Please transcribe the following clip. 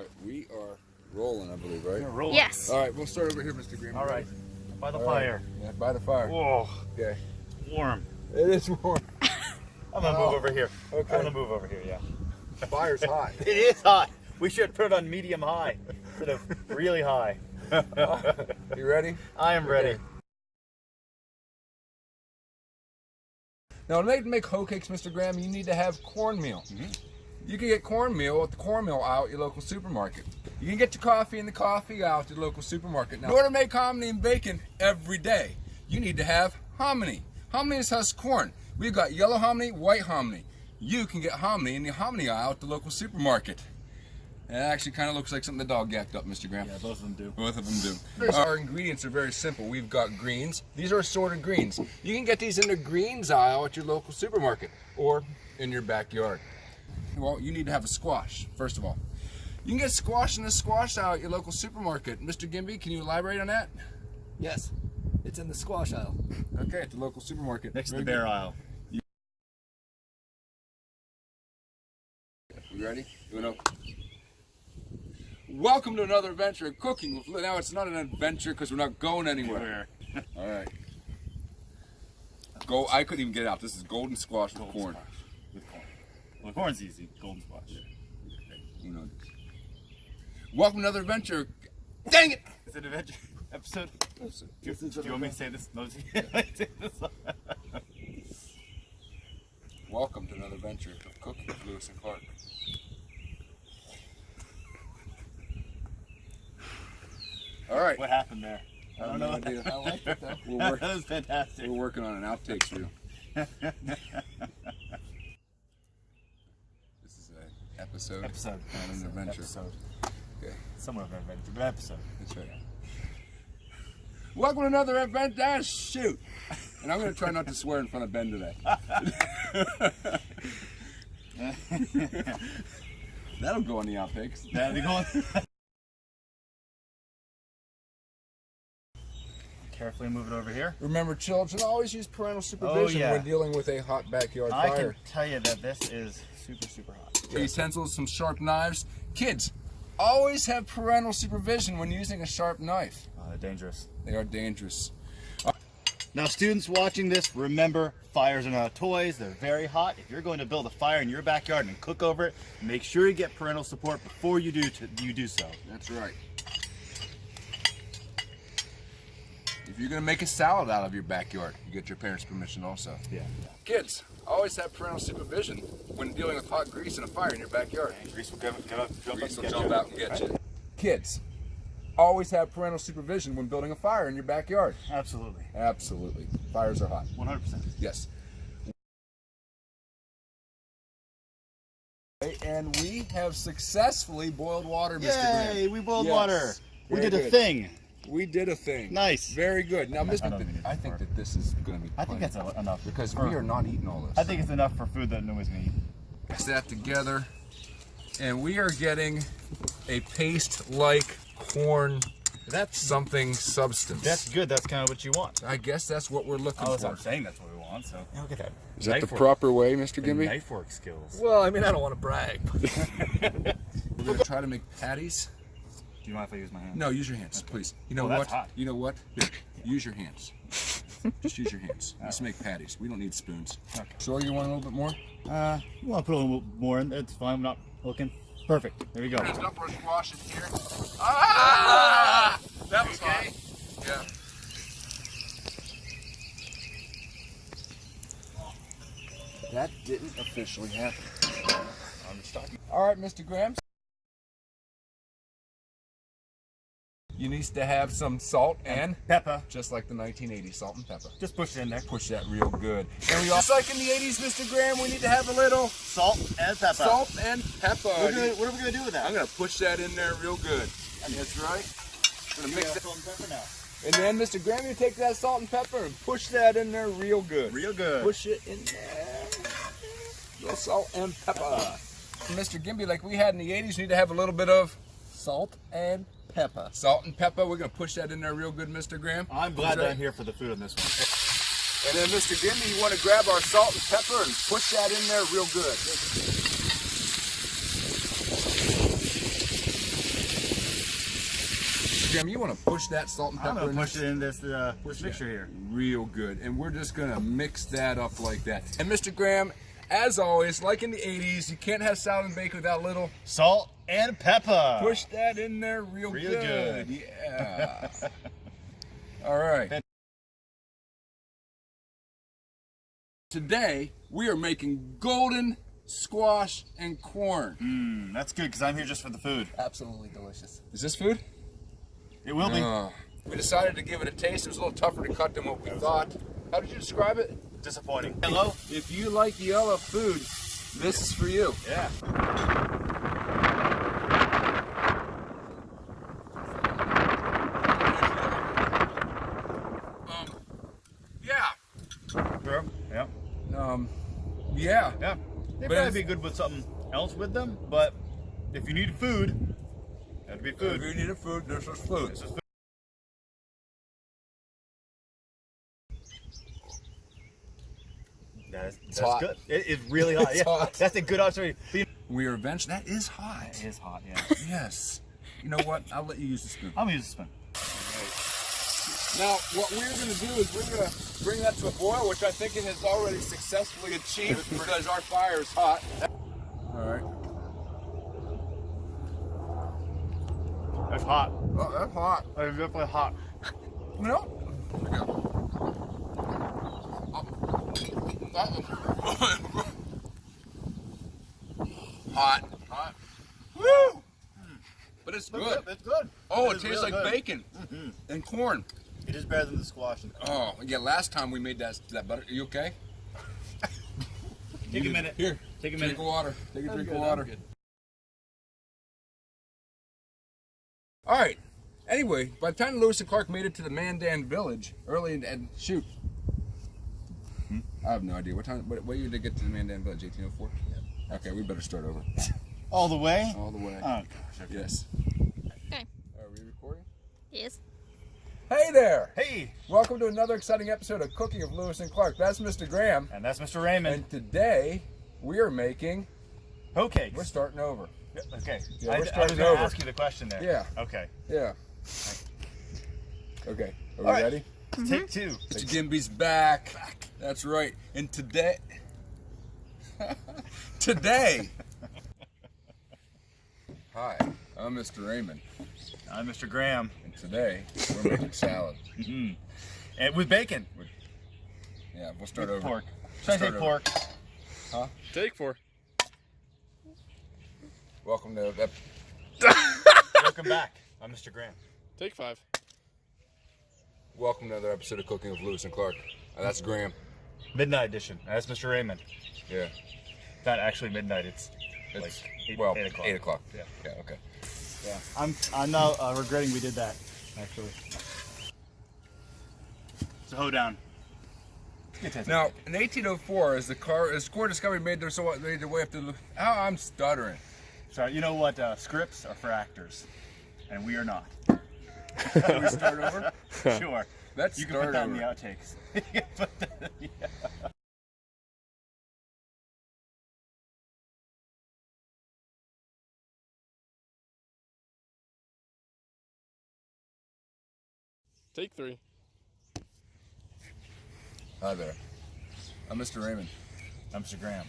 All right, we are rolling, I believe, right? We're rolling. Yes. All right, we'll start over here, Mr. Green. All right. By the fire. Yeah, by the fire. Whoa. Okay. Warm. It is warm. I'm gonna move over here. Okay. I'm gonna move over here. Yeah. Fire's hot. It is hot. We should put it on medium high instead of really high. You ready? I am ready. Okay. Now, to make hoe cakes, Mr. Graham, you need to have cornmeal. You can get cornmeal at the cornmeal aisle at your local supermarket. You can get your coffee in the coffee aisle at your local supermarket. Now, in order to make hominy and bacon every day, you need to have hominy. Hominy is husked corn. We've got yellow hominy, white hominy. You can get hominy in the hominy aisle at the local supermarket. It actually kind of looks like something the dog yacked up, Mr. Graham. Yeah, both of them do. Both of them do. Our ingredients are very simple. We've got greens. These are assorted greens. You can get these in the greens aisle at your local supermarket or in your backyard. Well, you need to have a squash, first of all. You can get squash in the squash aisle at your local supermarket. Mr. Gimbi, can you elaborate on that? Yes, it's in the squash aisle. Okay, at the local supermarket. Next to the bear aisle. You ready? Welcome to another adventure of cooking with Now it's not an adventure because we're not going anywhere. All right. I couldn't even get it out. This is golden squash with corn. With corn. Well, corn's easy. Golden squash. You know this. Welcome to another adventure. Dang it! Is it an adventure episode? Do you want me to say this? No, Welcome to another adventure of cooking with Lewis and Clark. All right. What happened there? I don't know. I liked it though. That was fantastic. We're working on an outtakes reel. This is an episode. Episode. Not an adventure. Episode. Okay. Somewhat of an adventure, but episode. That's right. Welcome to another adventure. Shoot. And I'm going to try not to swear in front of Ben today. That'll go on the outtakes. That'll go on. Carefully move it over here. Remember, children, always use parental supervision when dealing with a hot backyard fire. I can tell you that this is super, super hot. Utensils, some sharp knives. Kids, always have parental supervision when using a sharp knife. They're dangerous. They are dangerous. Now, students watching this, remember, fires are not toys. They're very hot. If you're going to build a fire in your backyard and cook over it, make sure you get parental support before you do so. That's right. If you're going to make a salad out of your backyard, you get your parents' permission also. Yeah. Kids, always have parental supervision when dealing with hot grease in a fire in your backyard. And grease will jump out and get you. Kids, always have parental supervision when building a fire in your backyard. Absolutely. Absolutely. Fires are hot. 100%. Yes. And we have successfully boiled water, Mr. Graham. Yay, we boiled Yes. water. We Very did a good. thing. We did a thing. Nice. Very good. Now, I think that this is going to be I think plenty, that's enough. because we are not eating all this. I think it's enough for food that nobody's going to eat. Mix that together, and we are getting a paste-like corn. That's something substance. That's good. That's kind of what you want. I guess that's what we're looking for. I'm saying that's what we want. So look at that. Is that the proper way, Mr. Gimbi? Knife work skills. Well, I mean, I don't want to brag. We're going to try to make patties. Do you mind if I use my hand? No, use your hands, please. You know Oh, that's what? hot. You know what? Here, use your hands. Just use your hands. Let's make patties. We don't need spoons. Okay. So you want a little bit more? You want to put a little more in? It's fine. I'm not looking. Perfect. There we go. There's no squash in here. Ah! That was hot. Yeah. That didn't officially happen. I'm just talking. All right, Mr. Graham. You need to have some salt and Pepa. just like the 1980s, salt and pepper. Just push it in there. Push that real good. And we also, like in the 80s, Mr. Graham, we need to have a little Salt and pepper. salt and pepper. What are we going to do with that? I'm going to push that in there real good. That's right. I'm going to mix that. Salt and pepper now. And then, Mr. Graham, you take that salt and pepper and push that in there real good. Real good. Push it in there. Little salt and pepper. Mr. Gimbi, like we had in the 80s, you need to have a little bit of Salt and pepper. salt and pepper. We're going to push that in there real good, Mr. Graham. I'm glad that I'm here for the food on this one. And then, Mr. Gimbi, you want to grab our salt and pepper and push that in there real good. Mr. Graham, you want to push that salt and I'm pepper gonna in push it in this mixture here. real good, and we're just gonna mix that up like that. And Mr. Graham, as always, like in the 80s, you can't have salad and bacon without a little Salt and pepper. push that in there real good. Yeah. All right. Today we are making golden squash and corn. That's good because I'm here just for the food. Absolutely delicious. Is this food? It will be. We decided to give it a taste. It was a little tougher to cut than what we thought. How did you describe it? Disappointing. Hello? If you like yellow food, this is for you. Yeah. Yeah. Sure. Yeah. Yeah. Yeah. They'd But probably it's- be good with something else with them, but if you need food, that'd be food. If you needed food, this is food. This is food. That's hot. good. It is really hot. It's Yeah. hot. That's a good observation. We are eventually. That is hot. It is hot, yeah. Yes. You know what? I'll let you use the spoon. I'm gonna use a spoon. Now, what we're going to do is we're going to bring that to a boil, which I think it has already successfully achieved because our fire is hot. All right. That's hot. Oh, that's hot. That's definitely hot. You know? Hot. Hot. Woo! But it's good. It's good. Oh, it is tastes really like good. bacon and corn. It is better than the squash. Oh, yeah, last time we made that butter. Are you okay? Take a minute. Here. Take a Drink minute. of water. Take a I'm drink good, of I'm water. good. All right. Anyway, by the time Lewis and Clark made it to the Mandan village, and shoot. I have no idea. What year did they get to the Mandan village? 1804? Yeah. Okay, we better start over. All the way? All the way. Oh, gosh. Okay. Yes. Okay. Are we recording? Yes. Hey there! Hey! Welcome to another exciting episode of Cooking of Lewis and Clark. That's Mr. Graham. And that's Mr. Raymond. And today, we are making... Okay. We're starting over. Okay. Yeah, we're I was starting going over. to ask you the question there. Yeah. Okay. Yeah. Okay. Are we All right. ready? Take two. Mr. Gimbi's back. That's right. And today... Hi, I'm Mr. Raymond. I'm Mr. Graham. And today, we're making salad. And with bacon. Yeah, we'll start With over. pork. Should I say Start over. pork? Huh? Take 4. Welcome to... Welcome back. I'm Mr. Graham. Take 5. Welcome to another episode of Cooking with Lewis and Clark. That's Graham. Midnight edition. And that's Mr. Raymond. Yeah. Not actually midnight. It's It's, like 8 o'clock. 8 o'clock. Yeah. Yeah, okay. Yeah. I'm now regretting we did that, actually. So hoe down. Now, in 1804, as core discovery made their way up to... Oh, I'm stuttering. Sorry, you know what? Scripts are for actors, and we are not. Can we start over? Sure. Let's You can start put that in over. the outtakes. You can put that- yeah. Take 3. Hi there. I'm Mr. Raymond. I'm Mr. Graham.